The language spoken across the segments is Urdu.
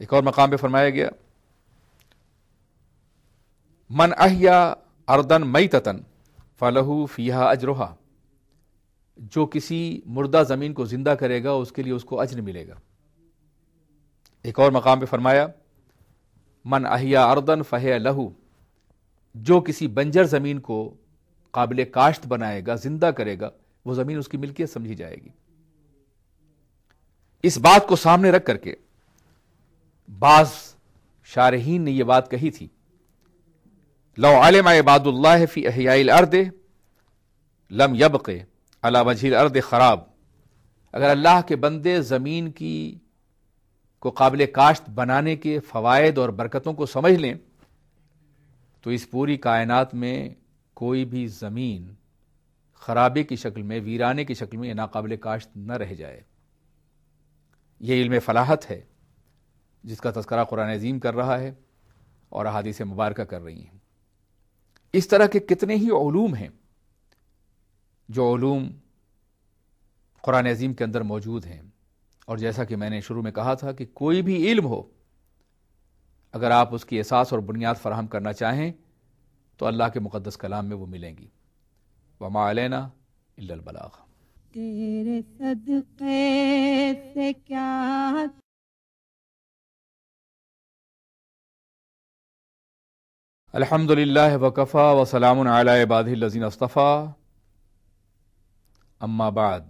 ایک اور مقام پہ فرمایا گیا من احیا اردن میتتن فلہ فیہا اجرہا، جو کسی مردہ زمین کو زندہ کرے گا اس کے لیے اس کو اجر ملے گا۔ ایک اور مقام پہ فرمایا من احیا اردن فہی لہو، جو کسی بنجر زمین کو قابل کاشت بنائے گا، زندہ کرے گا، وہ زمین اس کی ملکیت سمجھی جائے گی۔ اس بات کو سامنے رکھ کر کے بعض شارحین نے یہ بات کہی تھی لو علم عباد اللہ فی احیاء الارض لم یبق علی وجہ الارض خراب، اگر اللہ کے بندے زمین کو قابل کاشت بنانے کے فوائد اور برکتوں کو سمجھ لیں تو اس پوری کائنات میں کوئی بھی زمین خرابے کی شکل میں، ویرانے کی شکل میں ناقابل کاشت نہ رہ جائے۔ یہ علم فلاحت ہے جس کا تذکرہ قرآن عظیم کر رہا ہے اور احادیث مبارکہ کر رہی ہیں۔ اس طرح کے کتنے ہی علوم ہیں جو علوم قرآن عظیم کے اندر موجود ہیں، اور جیسا کہ میں نے شروع میں کہا تھا کہ کوئی بھی علم ہو، اگر آپ اس کی اساس اور بنیاد فراہم کرنا چاہیں تو اللہ کے مقدس کلام میں وہ ملیں گی۔ وما علینا الا البلاغ۔ تیرے صدقے سے کیا الحمد للہ وکفا وسلام علی عبادہ الذین اصطفیٰ، اما بعد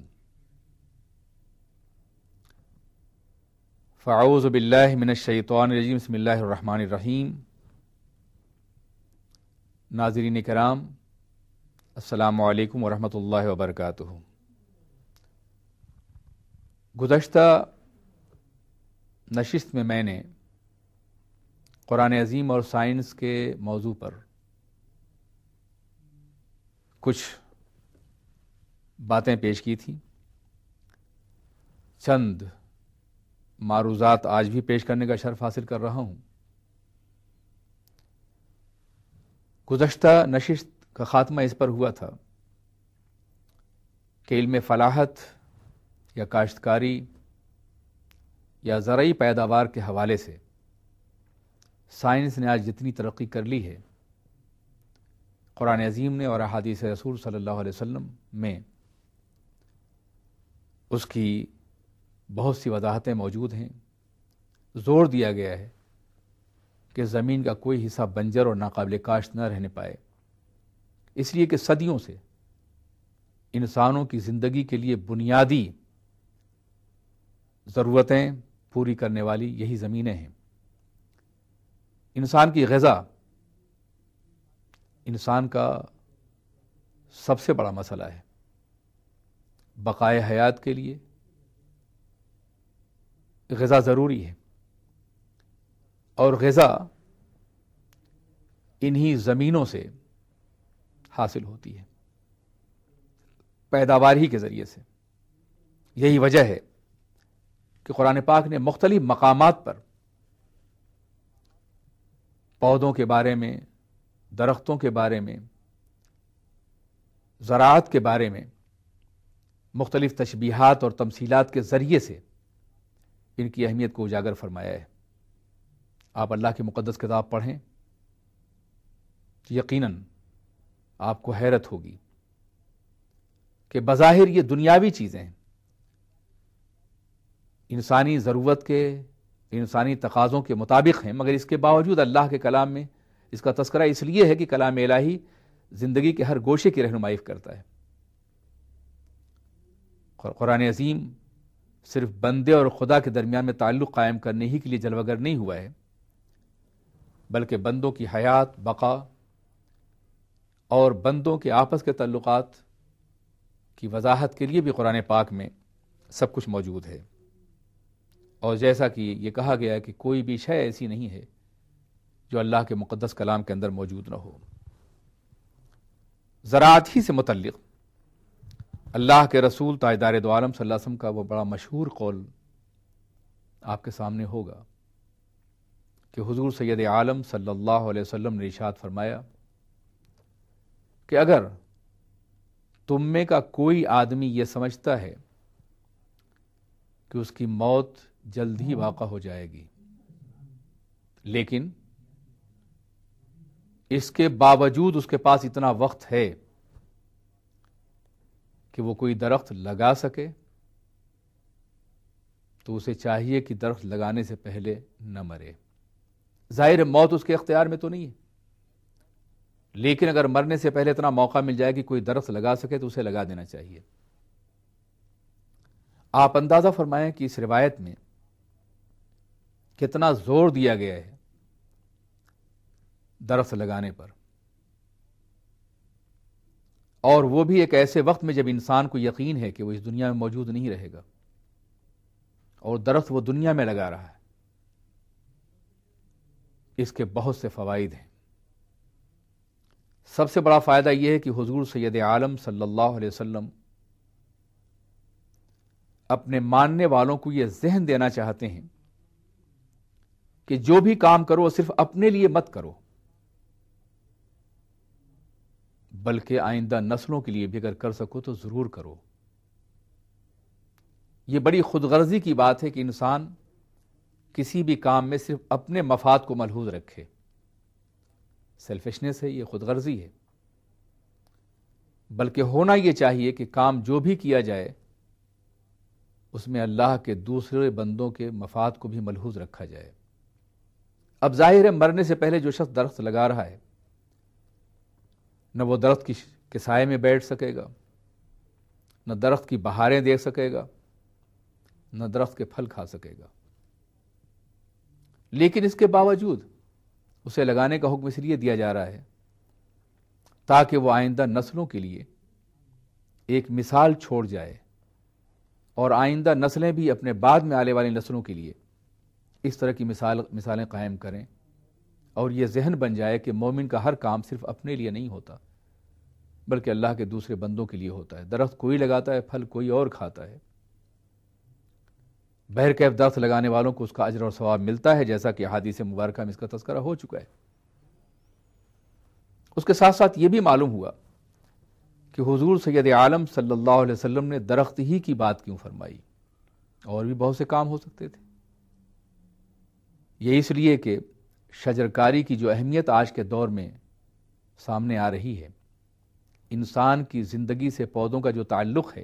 فاعوذ باللہ من الشیطان الرجیم، بسم اللہ الرحمن الرحیم۔ ناظرین کرام، السلام علیکم ورحمۃ اللہ وبرکاتہ۔ گزشتہ نشست میں نے قرآن عظیم اور سائنس کے موضوع پر کچھ باتیں پیش کی تھیں، چند معروضات آج بھی پیش کرنے کا شرف حاصل کر رہا ہوں۔ گزشتہ نشست کا خاتمہ اس پر ہوا تھا کہ علم فلاحت یا کاشتکاری یا زرعی پیداوار کے حوالے سے سائنس نے آج جتنی ترقی کر لی ہے، قرآن عظیم نے اور احادیث رسول صلی اللہ علیہ وسلم میں اس کی بہت سی وضاحتیں موجود ہیں۔ زور دیا گیا ہے کہ زمین کا کوئی حصہ بنجر اور ناقابل کاشت نہ رہنے پائے، اس لیے کہ صدیوں سے انسانوں کی زندگی کے لیے بنیادی ضرورتیں پوری کرنے والی یہی زمینیں ہیں۔ انسان کی غذا انسان کا سب سے بڑا مسئلہ ہے۔ بقائے حیات کے لیے غذا ضروری ہے، اور غذا انہی زمینوں سے حاصل ہوتی ہے، پیداوار ہی کے ذریعے سے۔ یہی وجہ ہے کہ قرآن پاک نے مختلف مقامات پر پودوں کے بارے میں، درختوں کے بارے میں، زراعت کے بارے میں مختلف تشبیہات اور تمثیلات کے ذریعے سے ان کی اہمیت کو اجاگر فرمایا ہے۔ آپ اللہ کی مقدس کتاب پڑھیں، یقیناً آپ کو حیرت ہوگی کہ بظاہر یہ دنیاوی چیزیں ہیں، انسانی ضرورت کے، انسانی تقاضوں کے مطابق ہیں، مگر اس کے باوجود اللہ کے کلام میں اس کا تذکرہ اس لیے ہے کہ کلام الہی زندگی کے ہر گوشے کی رہنمائی کرتا ہے۔ قرآن عظیم صرف بندے اور خدا کے درمیان میں تعلق قائم کرنے ہی کے لیے جلوہ گر نہیں ہوا ہے، بلکہ بندوں کی حیات، بقا اور بندوں کے آپس کے تعلقات کی وضاحت کے لیے بھی قرآن پاک میں سب کچھ موجود ہے۔ اور جیسا کہ یہ کہا گیا ہے کہ کوئی بھی شے ایسی نہیں ہے جو اللہ کے مقدس کلام کے اندر موجود نہ ہو۔ زراعت ہی سے متعلق اللہ کے رسول تاجدار دو عالم صلی اللہ علیہ وسلم کا وہ بڑا مشہور قول آپ کے سامنے ہوگا کہ حضور سید عالم صلی اللہ علیہ وسلم نے ارشاد فرمایا کہ اگر تم میں کا کوئی آدمی یہ سمجھتا ہے کہ اس کی موت جلد ہی واقع ہو جائے گی لیکن اس کے باوجود اس کے پاس اتنا وقت ہے کہ وہ کوئی درخت لگا سکے تو اسے چاہیے کہ درخت لگانے سے پہلے نہ مرے۔ ظاہر موت اس کے اختیار میں تو نہیں ہے، لیکن اگر مرنے سے پہلے اتنا موقع مل جائے کہ کوئی درخت لگا سکے تو اسے لگا دینا چاہیے۔ آپ اندازہ فرمائیں کہ اس روایت میں کتنا زور دیا گیا ہے درخت لگانے پر، اور وہ بھی ایک ایسے وقت میں جب انسان کو یقین ہے کہ وہ اس دنیا میں موجود نہیں رہے گا، اور درخت وہ دنیا میں لگا رہا ہے۔ اس کے بہت سے فوائد ہیں۔ سب سے بڑا فائدہ یہ ہے کہ حضور سید عالم صلی اللہ علیہ وسلم اپنے ماننے والوں کو یہ ذہن دینا چاہتے ہیں کہ جو بھی کام کرو صرف اپنے لیے مت کرو، بلکہ آئندہ نسلوں کے لیے بھی اگر کر سکو تو ضرور کرو۔ یہ بڑی خود غرضی کی بات ہے کہ انسان کسی بھی کام میں صرف اپنے مفاد کو ملحوظ رکھے۔ سیلفشنس ہے، یہ خود غرضی ہے، بلکہ ہونا یہ چاہیے کہ کام جو بھی کیا جائے اس میں اللہ کے دوسرے بندوں کے مفاد کو بھی ملحوظ رکھا جائے۔ اب ظاہر ہے مرنے سے پہلے جو شخص درخت لگا رہا ہے نہ وہ درخت کے سائے میں بیٹھ سکے گا، نہ درخت کی بہاریں دیکھ سکے گا، نہ درخت کے پھل کھا سکے گا، لیکن اس کے باوجود اسے لگانے کا حکم اس لیے دیا جا رہا ہے تاکہ وہ آئندہ نسلوں کے لیے ایک مثال چھوڑ جائے، اور آئندہ نسلیں بھی اپنے بعد میں آنے والی نسلوں کے لیے اس طرح کی مثالیں قائم کریں، اور یہ ذہن بن جائے کہ مومن کا ہر کام صرف اپنے لیے نہیں ہوتا بلکہ اللہ کے دوسرے بندوں کے لیے ہوتا ہے۔ درخت کوئی لگاتا ہے، پھل کوئی اور کھاتا ہے۔ بہرکیف درخت لگانے والوں کو اس کا اجر اور ثواب ملتا ہے، جیسا کہ احادیث مبارکہ میں اس کا تذکرہ ہو چکا ہے۔ اس کے ساتھ ساتھ یہ بھی معلوم ہوا کہ حضور سید عالم صلی اللہ علیہ وسلم نے درخت ہی کی بات کیوں فرمائی، اور بھی بہت سے کام ہو سکتے تھے۔ یہ اس لیے کہ شجرکاری کی جو اہمیت آج کے دور میں سامنے آ رہی ہے، انسان کی زندگی سے پودوں کا جو تعلق ہے